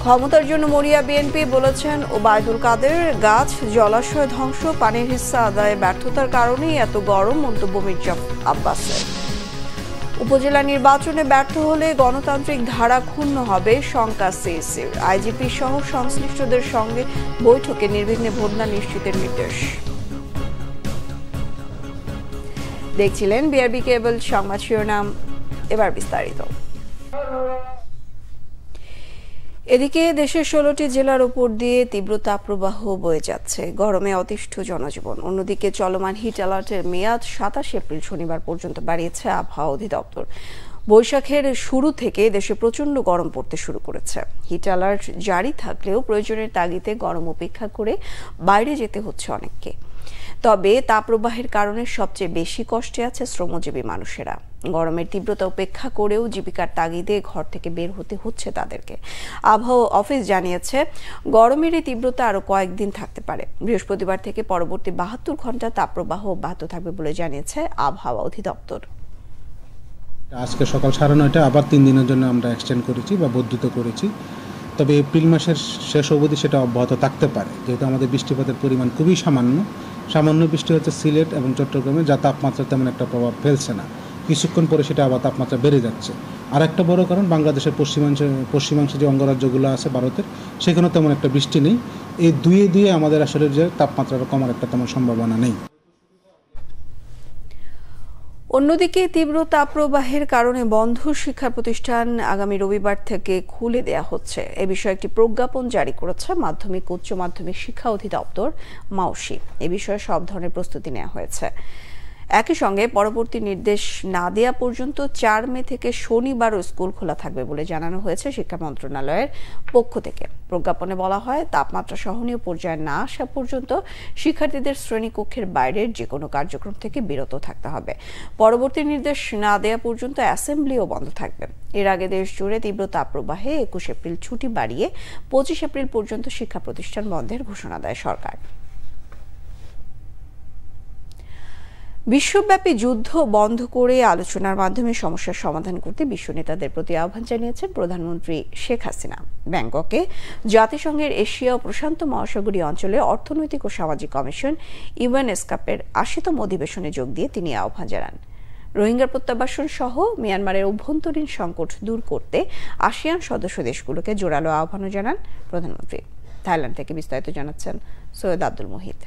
ক্ষমতার জন্য মরিয়া বিএনপি বলেছেন ওবায়দুল কাদের। গাছ জলাশয় ধ্বংস, পানির হিস্সা আদায়ে ব্যর্থতার কারণেই এত গরম, মন্তব্য মির্জা আব্বাসের। উপজেলা নির্বাচনে ব্যর্থ হলে গণতান্ত্রিক ধারা ক্ষুণ্ণ হবে, শঙ্কা সিইসির। আইজিপি সহ সংশ্লিষ্টদের সঙ্গে বৈঠকে নির্বিঘ্নে ভোটদান নিশ্চিতের নির্দেশ। দেখছিলেন বিআরবি কেবল সংবাদ শিরোনাম, এবার বিস্তারিত। এদিকে দেশের 16টি জেলার উপর দিয়ে তীব্র তাপপ্রবাহ বয়ে যাচ্ছে, গরমে অতিষ্ঠ জনজীবন। অন্যদিকে চলমান হিট অ্যালার্টের মেয়াদ 27 এপ্রিল শনিবার পর্যন্ত বাড়িয়েছে আবহাওয়া অধিদপ্তর। বৈশাখের শুরু থেকে দেশে প্রচণ্ড গরম পড়তে শুরু করেছে। হিট অ্যালার্ট জারি থাকলেও প্রয়োজনের তাগিদে গরম উপেক্ষা করে বাইরে যেতে হচ্ছে অনেককে। তবে তাপপ্রবাহের কারণে সবচেয়ে বেশি কষ্টে আছে শ্রমজীবী মানুষেরা। গরমের তীব্রতা উপেক্ষা করেও জীবিকার তাগিদে ঘর থেকে বের হতে হচ্ছে তাদেরকে। আবহাওয়া অফিস জানিয়েছে, গরমের এই তীব্রতা আরো কয়েকদিন থাকতে পারে। বৃহস্পতিবার থেকে পরবর্তী 72 ঘন্টা তাপপ্রবাহ অব্যাহত থাকবে বলে জানিয়েছে আবহাওয়া অধিদপ্তর। আজকে সকাল 9:30 আবার 3 দিনের জন্য আমরা এক্সটেন্ড করেছি বা বর্ধিত করেছি। তবে এপ্রিল মাসের শেষ অবধি সেটা অব্যাহত থাকতে পারে, যেহেতু আমাদের বৃষ্টিপাতের পরিমাণ খুবই সামান্য বৃষ্টি হচ্ছে সিলেট এবং চট্টগ্রামে, যা তাপমাত্রা তেমন একটা প্রভাব ফেলছে না। কিছুক্ষণ পরে সেটা আবার তাপমাত্রা বেড়ে যাচ্ছে। আর একটা বড় কারণ, বাংলাদেশের পশ্চিমাংশে যে অঙ্গরাজ্যগুলো আছে ভারতের, সেখানেও তেমন একটা বৃষ্টি নেই। এই দুয়ে আমাদের আসলে যে তাপমাত্রাটা কমার একটা তেমন সম্ভাবনা নেই। অন্যদিকে তীব্র তাপপ্রবাহের কারণে বন্ধ শিক্ষা প্রতিষ্ঠান আগামী রবিবার থেকে খুলে দেয়া হচ্ছে। এ বিষয়ে একটি প্রজ্ঞাপন জারি করেছে মাধ্যমিক উচ্চ মাধ্যমিক শিক্ষা অধিদপ্তর মাউসি। এ বিষয়ে সব ধরনের প্রস্তুতি নেওয়া হয়েছে। একই সঙ্গে পরবর্তী নির্দেশ না দেওয়া পর্যন্ত 4 মে থেকে শনিবারও স্কুল খোলা থাকবে বলে জানানো হয়েছে শিক্ষা মন্ত্রণালয়ের পক্ষ থেকে। প্রজ্ঞাপনে বলা হয়, তাপমাত্রা সহনীয় পর্যায়ে না আসা পর্যন্ত শিক্ষার্থীদের শ্রেণীকক্ষের বাইরের যে কোনো কার্যক্রম থেকে বিরত থাকতে হবে। পরবর্তী নির্দেশ না দেওয়া পর্যন্ত অ্যাসেম্বলিও বন্ধ থাকবে। এর আগে দেশ জুড়ে তীব্র তাপপ্রবাহে 21 এপ্রিল ছুটি বাড়িয়ে 25 এপ্রিল পর্যন্ত শিক্ষা প্রতিষ্ঠান বন্ধের ঘোষণা দেয় সরকার। বিশ্বব্যাপী যুদ্ধ বন্ধ করে আলোচনার মাধ্যমে সমস্যার সমাধান করতে বিশ্ব নেতাদের প্রতি আহ্বান জানিয়েছেন প্রধানমন্ত্রী শেখ হাসিনা। ব্যাংককে জাতিসংঘের এশিয়া ও প্রশান্ত মহাসাগরীয় অঞ্চলে অর্থনৈতিক ও সামাজিক কমিশন ইউএনএসকাপের 80তম অধিবেশনে যোগ দিয়ে তিনি আহ্বান জানান। রোহিঙ্গা প্রত্যাবাসন সহ মিয়ানমারের অভ্যন্তরীণ সংকট দূর করতে আসিয়ান সদস্য দেশগুলোকে জোরালো আহ্বানও জানান প্রধানমন্ত্রী। থাইল্যান্ড থেকে বিস্তারিত জানাচ্ছেন সৈয়দ আব্দুল মুহিত।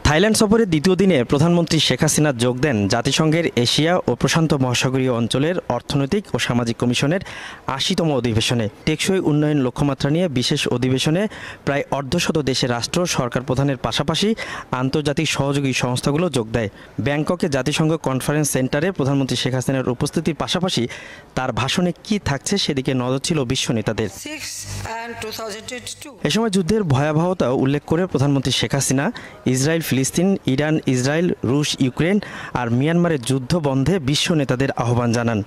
থাইল্যান্ড সফরের দ্বিতীয় দিনে প্রধানমন্ত্রী শেখ হাসিনা যোগ দেন জাতিসংঘের এশিয়া ও প্রশান্ত মহাসাগরীয় অঞ্চলের অর্থনৈতিক ও সামাজিক কমিশনের 80তম অধিবেশনে। টেকসই উন্নয়ন লক্ষ্যমাত্রা নিয়ে বিশেষ অধিবেশনে প্রায় অর্ধশত দেশের রাষ্ট্র সরকার প্রধানের পাশাপাশি আন্তর্জাতিক সহযোগী সংস্থাগুলো যোগ দেয়। ব্যাংককে জাতিসংঘ কনফারেন্স সেন্টারে প্রধানমন্ত্রী শেখ হাসিনার উপস্থিতির পাশাপাশি তার ভাষণে কি থাকছে সেদিকে নজর ছিল বিশ্ব নেতাদের। এ সময় যুদ্ধের ভয়াবহতা উল্লেখ করে প্রধানমন্ত্রী শেখ হাসিনা ইসরায়েল, ফিলিস্তিন, ইরান, ইসরায়েল, রুশ, ইউক্রেন আর মিয়ানমারের যুদ্ধ বন্ধে বিশ্ব নেতাদের আহ্বান জানান।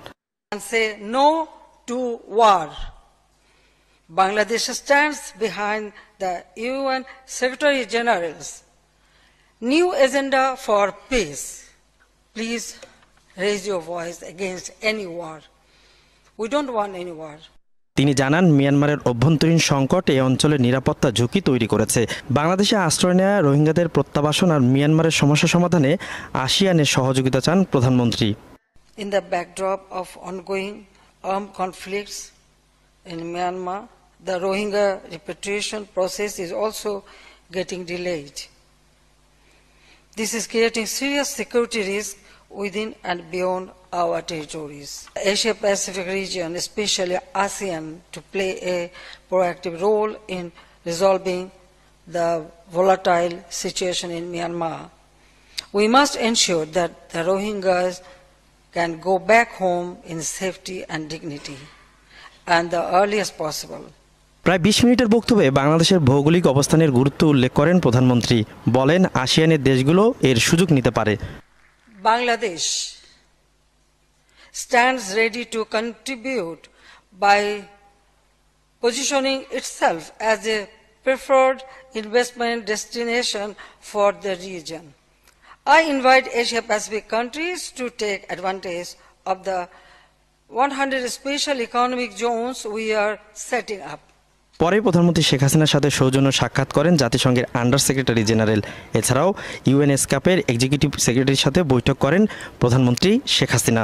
Bangladesh stands behind the UN secretary general's new agenda for peace. Please raise your voice against any war. We don't want any war. তিনি জানান, মিয়ানমারের অভ্যন্তরীণ সংকট এই অঞ্চলের নিরাপত্তা ঝুঁকি তৈরি করেছে। বাংলাদেশে আশ্রয় নেওয়া রোহিঙ্গাদের প্রত্যাবাসন আর মিয়ানমারের সমস্যা সমাধানে আসিয়ানের সহযোগিতা চান প্রধানমন্ত্রী। In the backdrop of ongoing armed conflicts in Myanmar, the Rohingya repatriation process is also getting delayed. This is creating serious security risk within and beyond our territories. The Asia-Pacific region, especially ASEAN, to play a proactive role in resolving the volatile situation in Myanmar. We must ensure that the Rohingyas can go back home in safety and dignity, and the earliest possible. প্রায় 20 মিনিটের বক্তব্যে বাংলাদেশের ভৌগোলিক অবস্থানের গুরুত্ব উল্লেখ করেন প্রধানমন্ত্রী। বলেন, আসিয়ানের দেশগুলো এর সুযোগ নিতে পারে। Bangladesh stands ready to contribute by positioning itself as a preferred investment destination for the region. I invite Asia-Pacific countries to take advantage of the 100 special economic zones we are setting up. পরে প্রধানমন্ত্রী শেখ হাসিনার সাথে সৌজন্য সাক্ষাৎ করেন জাতিসংঘের under secretary general. এছাড়াও ইউএনএসকাপের executive সেক্রেটারির সাথে বৈঠক করেন প্রধানমন্ত্রী শেখ হাসিনা।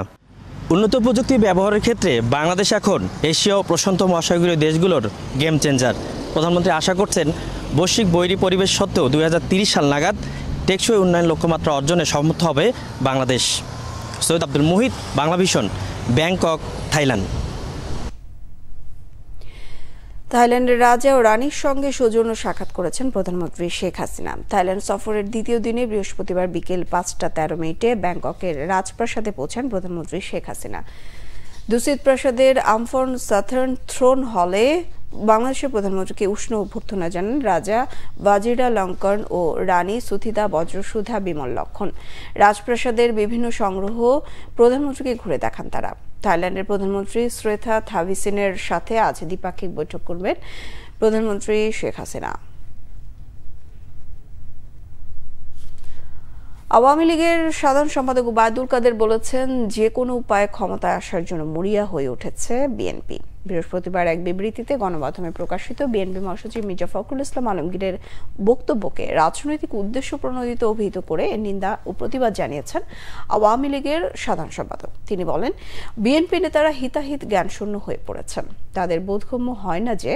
উন্নত প্রযুক্তি ব্যবহারের ক্ষেত্রে বাংলাদেশ এখন এশিয়া ও প্রশান্ত মহাসাগরীয় দেশগুলোর গেম চেঞ্জার। প্রধানমন্ত্রী আশা করছেন বৈশ্বিক বৈরী পরিবেশ সত্ত্বেও 2030 সাল নাগাদ টেকসই উন্নয়ন লক্ষ্যমাত্রা অর্জনে সমর্থ হবে Bangladesh. Syed Abdul Muhit, Bangla Vision, Bangkok, Thailand. থাইল্যান্ডের রাজা ও রানীর সঙ্গে সৌজন্য সাক্ষাৎ করেছেন প্রধানমন্ত্রী শেখ হাসিনা। থাইল্যান্ড সফরের দ্বিতীয় দিনে বৃহস্পতিবার বিকেল 5:13 ব্যাংককের রাজপ্রাসাদে পৌঁছান প্রধানমন্ত্রী শেখ হাসিনা। দুসিত প্রাসাদের আমফর্ন সাথার্ন থ্রোন হলে বাংলাদেশের প্রধানমন্ত্রীকে উষ্ণ অভ্যর্থনা জানান রাজা ওয়াজিরালঙ্কন ও রানী সুথিদা বজ্রসুধা বিমল লক্ষণ। রাজপ্রাসাদের বিভিন্ন সংগ্রহ প্রধানমন্ত্রীকে ঘুরে দেখান তারা। থাইল্যান্ডের প্রধানমন্ত্রী শ্রেথা থাভিসিনের সাথে আজ দ্বিপাক্ষিক বৈঠক করবেন প্রধানমন্ত্রী শেখ হাসিনা। আওয়ামী লীগের সাধারণ সম্পাদক ওবায়দুল কাদের বলেছেন, যে কোনো উপায়ে ক্ষমতায় আসার জন্য মরিয়া হয়ে উঠেছে বিএনপি। বৃহস্পতিবার এক বিবৃতিতে গণমাধ্যমে প্রকাশিত বিএনপি মহাসচিব মির্জা ফখরুল ইসলাম আলমগীরের বক্তব্যকে রাজনৈতিক উদ্দেশ্য প্রণোদিত অভিহিত করে এর নিন্দা ও প্রতিবাদ জানিয়েছেন আওয়ামী লীগের সাধারণ সম্পাদক। তিনি বলেন, বিএনপি নেতারা হিতাহিত জ্ঞানশূন্য হয়ে পড়েছেন। তাদের বোধগম্য হয় না যে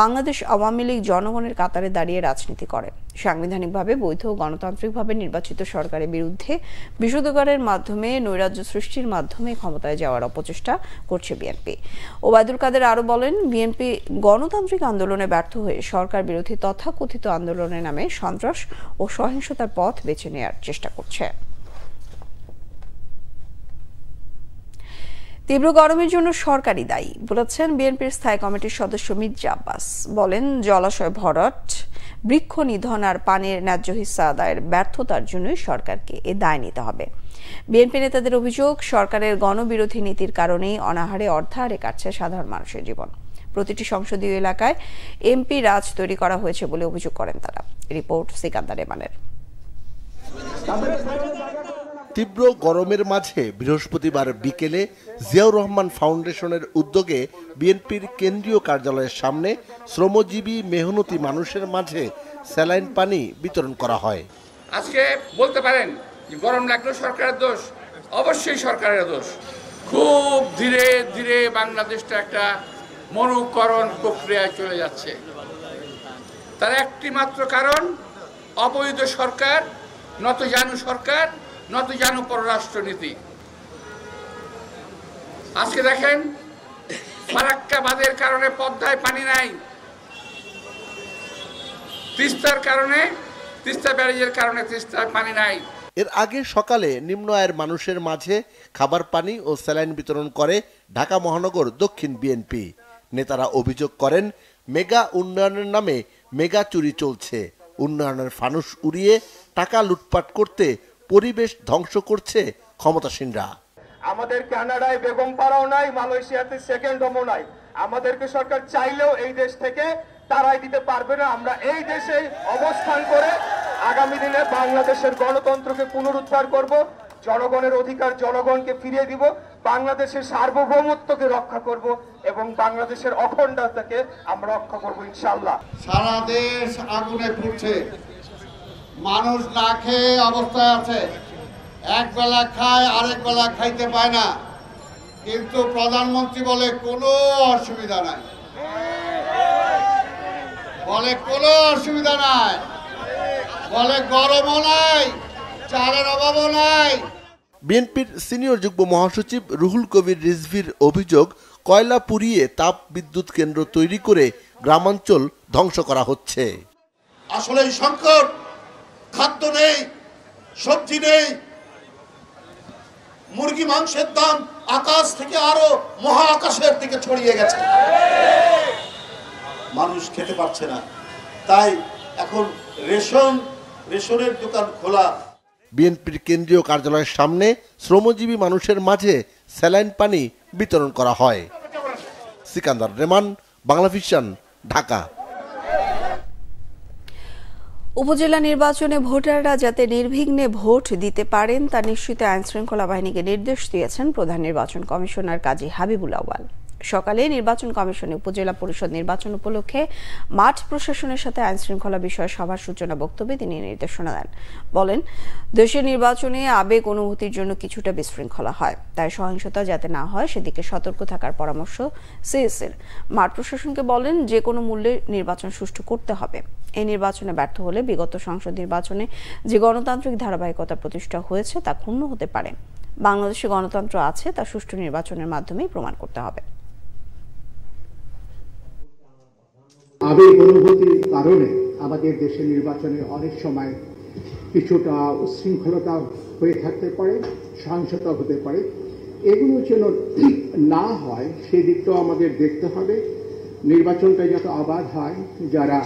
বাংলাদেশ আওয়ামী লীগ জনগণের কাতারে দাঁড়িয়ে রাজনীতি করে। সাংবিধানিকভাবে বৈধ গণতান্ত্রিকভাবে নির্বাচিত সরকারের বিরুদ্ধে বিষোদগারের মাধ্যমে নৈরাজ্য সৃষ্টির মাধ্যমে ক্ষমতায় যাওয়ার অপচেষ্টা করছে বিএনপি। ওবায়দুল কাদের আরো বলেন, বিএনপি গণতান্ত্রিক আন্দোলনে ব্যর্থ হয়ে সরকার বিরোধী তথাকথিত আন্দোলনের নামে সন্ত্রাস ও সহিংসতার পথ বেছে নেওয়ার চেষ্টা করছে। তীব্র গরমের জন্য সরকারই দায়ী বলেছেন বিএনপির স্থায়ী কমিটির সদস্য মির্জা আব্বাস। বলেন, জলাশয় ভরাট, বৃক্ষ নিধন আর পানির ন্যায্য হিস্সা আদায়ের ব্যর্থতার জন্যই সরকারকে এ দায় নিতে হবে। বিএনপি নেতাদের অভিযোগ, সরকারের গণবিরোধী নীতির কারণেই অনাহারে অর্ধাহারে কাটছে সাধারণ মানুষের জীবন। প্রতিটি সংসদীয় এলাকায় এমপি রাজ তৈরি করা হয়েছে বলে অভিযোগ করেন তারা। রিপোর্ট সিকান্দার রেমানের। তীব্র গরমের মাঝে বৃহস্পতিবার বিকেলে জিয়াউর রহমান ফাউন্ডেশনের উদ্যোগে বিএনপির কেন্দ্রীয় কার্যালয়ের সামনে শ্রমজীবী মেহনতি মানুষের মাঝে স্যালাইন পানি বিতরণ করা হয়। আজকে বলতে পারেন যে গরম লাগলো সরকারের দোষ, অবশ্যই সরকারের দোষ। খুব ধীরে ধীরে বাংলাদেশটা একটা মরুকরণ প্রক্রিয়ায় চলে যাচ্ছে। তার একটি মাত্র কারণ, অবৈধ সরকার, নতজানু সরকার, নতজানু পররাষ্ট্রনীতি। আজকে দেখেন, ফারাক্কা বাঁধের কারণে পদ্মায় পানি নাই, তিস্তার কারণে, তিস্তা ব্যারেজের কারণে তিস্তায় পানি নাই। এর আগে সকালে নিম্ন আয়ের মানুষের মাঝে খাবার পানি ও স্যালাইন বিতরণ করে ঢাকা মহানগর দক্ষিণ বিএনপি। নেতারা অভিযোগ করেন, মেগা উন্নয়নের নামে মেগা চুরি চলছে। উন্নয়নের ফানুস উড়িয়ে টাকা লুটপাট করতে পরিবেশ ধ্বংস করছে ক্ষমতাসীনরা। আমাদের কানাডায় বেগম পাড়াও নাই, মালয়েশিয়াতে সেকেন্ড হোমও নাই। আমাদেরকে সরকার চাইলেও এই দেশ থেকে তারাই দিতে পারবে না। আমরা এই দেশে অবস্থান করে আগামী দিনে বাংলাদেশের গণতন্ত্রকে পুনরুদ্ধার করব, জনগণের অধিকার জনগণকে ফিরিয়ে দিব, বাংলাদেশের সার্বভৌমত্বকে রক্ষা করব এবং বাংলাদেশের অখণ্ডতাকে আমরা রক্ষা করব ইনশাআল্লাহ। সারা দেশ আগুনে পুড়ছে, মানুষ না খেয়ে অবস্থায় আছে। এক বেলা খায়, আরেক বেলা খাইতে পায় না, কিন্তু প্রধানমন্ত্রী বলে কোনো অসুবিধা নাই, বলে কোনো অসুবিধা নাই, বলে গরমও নাই, চালের অভাবও নাই। বিএনপির সিনিয়র যুগ্ম মহাসচিব রুহুল কবির রিজভির অভিযোগ, কয়লা পুড়িয়ে তাপ বিদ্যুৎ কেন্দ্র তৈরি করে গ্রামাঞ্চল ধ্বংস করা হচ্ছে। আসলে এই সংকট, খাদ্য নেই, সবজি নেই, মুরগি মাংসের দাম আকাশ থেকে আরো মহা আকাশের দিকে ছড়িয়ে গেছে, মানুষ খেতে পারছে না। তাই এখন রেশনের দোকান খোলা। বিএনপির কেন্দ্রীয় কার্যালয়ের সামনে শ্রমজীবী মানুষের মাঝে স্যালাইন পানি বিতরণ করা হয়। সিকান্দার রেমান, বাংলা ভিশন, ঢাকা। উপজেলা নির্বাচনে ভোটাররা যাতে নির্বিঘ্নে ভোট দিতে পারেন তা নিশ্চিতে আইনশৃঙ্খলা বাহিনীকে নির্দেশ দিয়েছেন প্রধান নির্বাচন কমিশনার কাজী হাবিবুল আউয়াল। সকালে নির্বাচন কমিশনে উপজেলা পরিষদ নির্বাচন উপলক্ষে মাঠ প্রশাসনের সাথে আইনশৃঙ্খলা বিষয়ে সভার সূচনা বক্তব্যে তিনি নির্দেশনা দেন। বলেন, দেশের নির্বাচনে আবেগ অনুভূতির জন্য কিছুটা বিশৃঙ্খলা হয়, তাই সহিংসতা যাতে না হয় সেদিকে সতর্ক থাকার পরামর্শ সিএসির। মাঠ প্রশাসনকে বলেন, যে কোনো মূল্যে নির্বাচন সুষ্ঠু করতে হবে। এই নির্বাচনে ব্যর্থ হলে বিগত সংসদ নির্বাচনে যে গণতান্ত্রিক ধারাবাহিকতা প্রতিষ্ঠা হয়েছে তা ক্ষুণ্ণ হতে পারে। বাংলাদেশে গণতন্ত্র আছে, তা সুষ্ঠু নির্বাচনের মাধ্যমেই প্রমাণ করতে হবে। আবেগ অনুভূতির কারণে আমাদের দেশের নির্বাচনে অনেক সময় কিছুটা উচ্ছৃঙ্খলতা হয়ে থাকতে পারে, সহিংসতা হতে পারে। এগুলো যেন না হয় সেদিকটাও আমাদের দেখতে হবে। নির্বাচনটা যাতে অবাধ হয়, যারা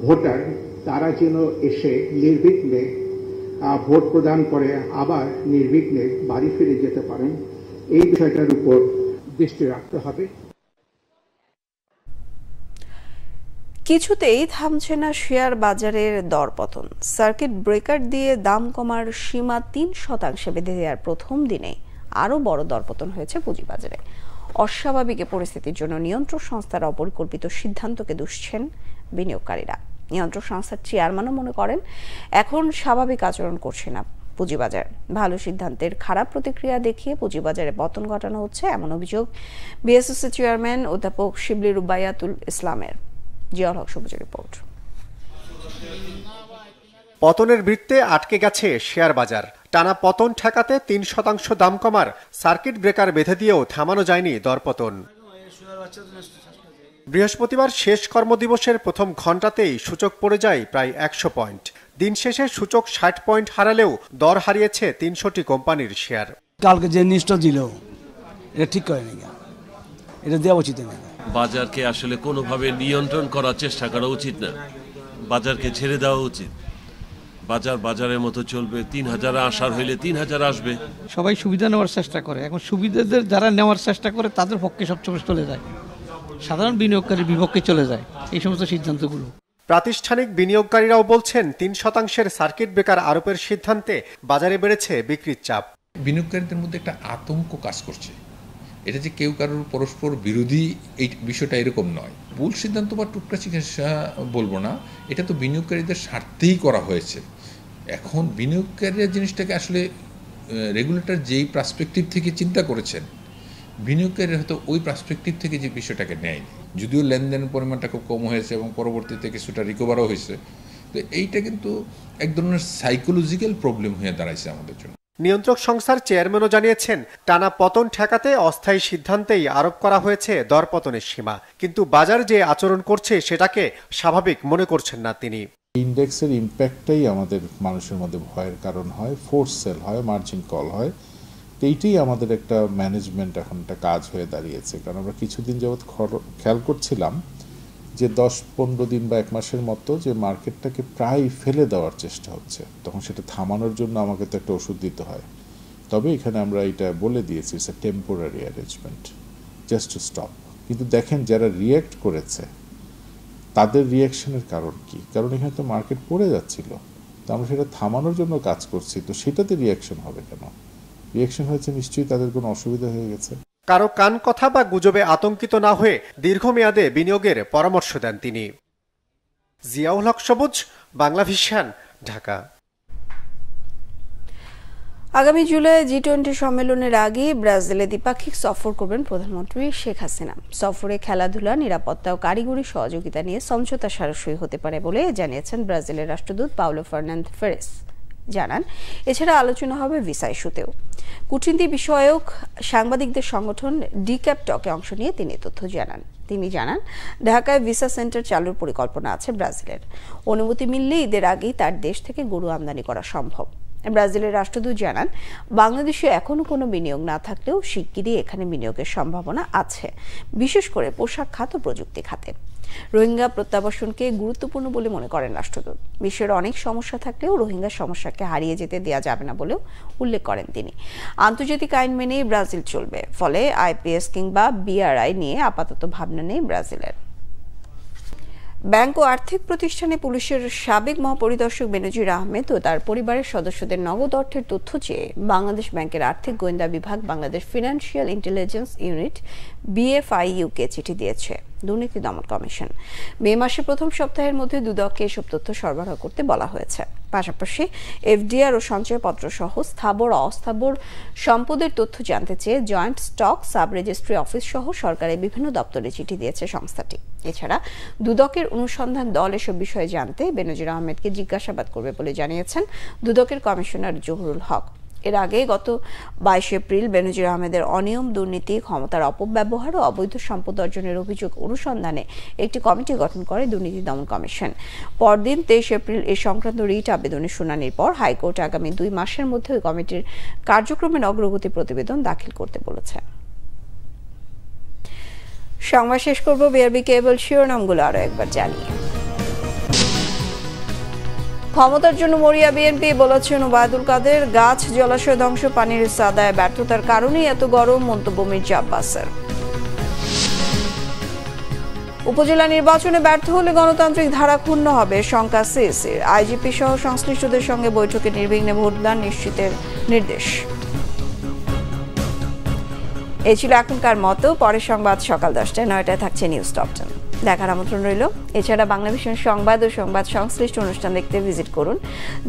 ভোটার তারা যেন এসে নির্বিঘ্নে ভোট প্রদান করে আবার নির্বিঘ্নে বাড়ি ফিরে যেতে পারেন, এই বিষয়টার উপর দৃষ্টি রাখতে হবে। কিছুতেই থামছে না শেয়ার বাজারের দরপতন। সার্কিট ব্রেকার দিয়ে দাম কমার সীমা 3% বেঁধে দেওয়ার প্রথম দিনে আরও বড় দরপতন হয়েছে পুঁজিবাজারে। অস্বাভাবিক পরিস্থিতির জন্য নিয়ন্ত্রক সংস্থার অপরিকল্পিত সিদ্ধান্তকে দুষছেন বিনিয়োগকারীরা। নিয়ন্ত্রক সংস্থার চেয়ারম্যানও মনে করেন, এখন স্বাভাবিক আচরণ করছে না পুঁজিবাজার। ভালো সিদ্ধান্তের খারাপ প্রতিক্রিয়া দেখিয়ে পুঁজিবাজারে পতন ঘটানো হচ্ছে, এমন অভিযোগ বিএসএসসি চেয়ারম্যান অধ্যাপক শিবলি রুবাইয়াতুল ইসলামের। জিয়াউল হক সবুজের রিপোর্ট। পতনের বৃত্তে আটকে গেছে শেয়ার বাজার। টানা পতন ঠেকাতে 3% দাম কমার সার্কিট ব্রেকার বেঁধে দিয়েও থামানো যায়নি দরপতন। বৃহস্পতিবার শেষ কর্মদিবসের প্রথম ঘণ্টাতেই সূচক পড়ে যায় প্রায় 100 পয়েন্ট। দিন শেষে সূচক 60 পয়েন্ট হারালেও দর হারিয়েছে 300টি কোম্পানির শেয়ার। কালকে যে নিষ্ঠ দিল এটা ঠিক করে না, এটা দেওয়া উচিত না। বাজারকে আসলে কোনোভাবে নিয়ন্ত্রণ করার চেষ্টা করা উচিত না, বাজারকে ছেড়ে দেওয়া উচিত। বাজার বাজারের মতো চলবে, 3000 আসার হইলে 3000 আসবে। সবাই সুবিধা নেওয়ার চেষ্টা করে, এখন সুবিধাদের যারা নেওয়ার চেষ্টা করে তাদের পক্ষে সবচেয়ে চলে যায়, সাধারণ বিনিয়োগকারীর বিপক্ষে চলে যায় এই সমস্ত সিদ্ধান্তগুলো। প্রাতিষ্ঠানিক বিনিয়োগকারীরাও বলছেন 3% সার্কিট ব্রেকার আরোপের সিদ্ধান্তে বাজারে বেড়েছে বিক্রির চাপ। বিনিয়োগকারীদের মধ্যে একটা আতঙ্ক কাজ করছে। এটা যে কেউ কারোর পরস্পর বিরোধী, এই বিষয়টা এরকম নয়। ভুল সিদ্ধান্ত বা টুকরা চিকিৎসা বলবো না, এটা তো বিনিয়োগকারীদের স্বার্থেই করা হয়েছে। এখন বিনিয়োগকারীরা জিনিসটাকে আসলে রেগুলেটর যেই পার্সপেক্টিভ থেকে চিন্তা করেছেন, বিনিয়োগকারীরা হয়তো ওই পার্সপেক্টিভ থেকে যে বিষয়টাকে নেয়নি। যদিও লেনদেনের পরিমাণটা খুব কম হয়েছে এবং পরবর্তীতে কিছুটা রিকভারও হয়েছে, তো এইটা কিন্তু এক ধরনের সাইকোলজিক্যাল প্রবলেম হয়ে দাঁড়াইছে আমাদের জন্য। নিয়ন্ত্রক সংস্থার চেয়ারম্যানও জানিয়েছেন, টানা পতন ঠেকাতে অস্থায়ী সিদ্ধান্তেই আরোপ করা হয়েছে দরপতনের সীমা, কিন্তু বাজার যে আচরণ করছে সেটাকে স্বাভাবিক মনে করছেন না তিনি। ইন্ডেক্সের ইম্প্যাক্টটাই আমাদের মানুষের মধ্যে ভয়ের কারণ হয়, ফোর্স সেল হয়, মার্জিন কল হয়। এইটাই আমাদের একটা ম্যানেজমেন্ট এখন একটা কাজ হয়ে দাঁড়িয়েছে। কারণ আমরা কিছুদিন যাবৎ খেয়াল করছিলাম যে 10-15 দিন বা 1 মাসের মতো যে মার্কেটটাকে প্রায় ফেলে দেওয়ার চেষ্টা হচ্ছে, তখন সেটা থামানোর জন্য আমাকে তো একটা ওষুধ দিতে হয়। তবে এখানে আমরা এটা বলে দিয়েছি, it's a temporary arrangement, just to stop. কিন্তু দেখেন যারা রিয়্যাক্ট করেছে তাদের রিয়াকশনের কারণ কি? কারণ এখানে তো মার্কেট পড়ে যাচ্ছিল, তো আমরা সেটা থামানোর জন্য কাজ করছি, তো সেটাতে রিয়াকশন হবে কেন? রিয়াকশন হয়েছে নিশ্চয়ই তাদের কোনো অসুবিধা হয়ে গেছে। কারো কান কথা বা গুজবে আতঙ্কিত না হয়ে দীর্ঘমেয়াদে বিনিয়োগের পরামর্শ দেন তিনি। জিয়াউল হক সবুজ, বাংলাভিশন, ঢাকা। আগামী জুলাই G20 সম্মেলনের আগে ব্রাজিলে দ্বিপাক্ষিক সফর করবেন প্রধানমন্ত্রী শেখ হাসিনা। সফরে খেলাধুলা, নিরাপত্তা ও কারিগরি সহযোগিতা নিয়ে সমঝোতা স্মারক হতে পারে বলে জানিয়েছেন ব্রাজিলের রাষ্ট্রদূত পাওলো ফার্নান্দেজ। জানান, এছাড়া আলোচনা হবে ভিসা ইস্যুতেও। কূটনীতি বিষয়ক সাংবাদিকদের সংগঠন ডিক্যাপ টকে অংশ নিয়ে তিনি তথ্য জানান। তিনি জানান, ঢাকায় ভিসা সেন্টার চালুর পরিকল্পনা আছে ব্রাজিলের। অনুমতি মিললে ঈদের আগেই তার দেশ থেকে গরু আমদানি করা সম্ভব। ব্রাজিলের রাষ্ট্রদূত জানান, বাংলাদেশে এখনো কোনো বিনিয়োগ না থাকলেও শিগগিরই এখানে বিনিয়োগের সম্ভাবনা আছে, বিশেষ করে পোশাক খাত ও প্রযুক্তি খাতে। রোহিঙ্গা প্রত্যাবাসনকে গুরুত্বপূর্ণ বলে মনে করেন রাষ্ট্রদূত। বিশ্বের অনেক সমস্যা থাকলেও রোহিঙ্গা সমস্যাকে হারিয়ে যেতে দেওয়া যাবে না বলেও উল্লেখ করেন তিনি। আন্তর্জাতিক আইন মেনেই ব্রাজিল চলবে, ফলে আইপিএস কিংবা বিআরআই নিয়ে আপাতত ভাবনা নেই ব্রাজিলের। ব্যাংক ও আর্থিক প্রতিষ্ঠানে পুলিশের সাবেক মহাপরিদর্শক বেনজির আহমেদ ও তার পরিবারের সদস্যদের নগদ অর্থের তথ্য চেয়ে বাংলাদেশ ব্যাংকের আর্থিক গোয়েন্দা বিভাগ বাংলাদেশ ফিনান্সিয়াল ইন্টেলিজেন্স ইউনিট BFIU-কে চিঠি দিয়েছে দুর্নীতি দমন কমিশন। মে মাসের প্রথম সপ্তাহের মধ্যে দুদককে এসব তথ্য সরবরাহ করতে বলা হয়েছে। পাশাপাশি FDR ও সঞ্চয়পত্র সহ স্থাবর অস্থাবর সম্পদের তথ্য জানতে চেয়ে joint stock sub registry office সহ সরকারের বিভিন্ন দপ্তরে চিঠি দিয়েছে সংস্থাটি। এছাড়া দুদকের অনুসন্ধান দল এসব বিষয়ে জানতে বেনজির আহমেদকে জিজ্ঞাসাবাদ করবে বলে জানিয়েছেন দুদকের কমিশনার জহুরুল হক। এর আগে গত 22 এপ্রিল বেনজির আহমেদের অনিয়ম, দুর্নীতি, ক্ষমতার অপব্যবহার ও অবৈধ সম্পদ অর্জনের অভিযোগ অনুসন্ধানে একটি কমিটি গঠন করে দুর্নীতি দমন কমিশন। পরদিন 23 এপ্রিল এ সংক্রান্ত রিট আবেদনের শুনানির পর হাইকোর্ট আগামী 2 মাসের মধ্যে ওই কমিটির কার্যক্রমের অগ্রগতি প্রতিবেদন দাখিল করতে বলেছে। সংবাদ শেষ করব বিআরবি কেবল শিরোনামগুলো আরো একবার জানিয়ে। ক্ষমতার জন্য মরিয়া বিএনপি বলেছেন ওবায়দুল কাদের। গাছ, জলাশয় ধ্বংস, পানির সাদায় ব্যর্থতার কারণেই এত গরম, মন্তব্য মির্জা আব্বাসের। উপজেলা নির্বাচনে ব্যর্থ হলে গণতান্ত্রিক ধারা ক্ষুণ্ণ হবে, শঙ্কা সিএসির। আইজিপি সহ সংশ্লিষ্টদের সঙ্গে বৈঠকে নির্বিঘ্নে ভোটদান নিশ্চিতের নির্দেশ। এই ছিল এখনকার মতো। পরের সংবাদ সকাল 10টায়, 9টায় থাকছে নিউজ টপ 10। দেখার আমন্ত্রণ রইল। এছাড়া বাংলাভিশন সংবাদ ও সংবাদ সংশ্লিষ্ট অনুষ্ঠান দেখতে ভিজিট করুন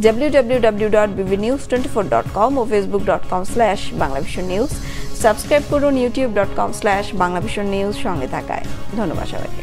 www.bbnews24.com ও facebook.com/বাংলাভিশন নিউজ। সাবস্ক্রাইব করুন youtube.com/বাংলাভিশন নিউজ। সঙ্গে থাকায় ধন্যবাদ সবাইকে।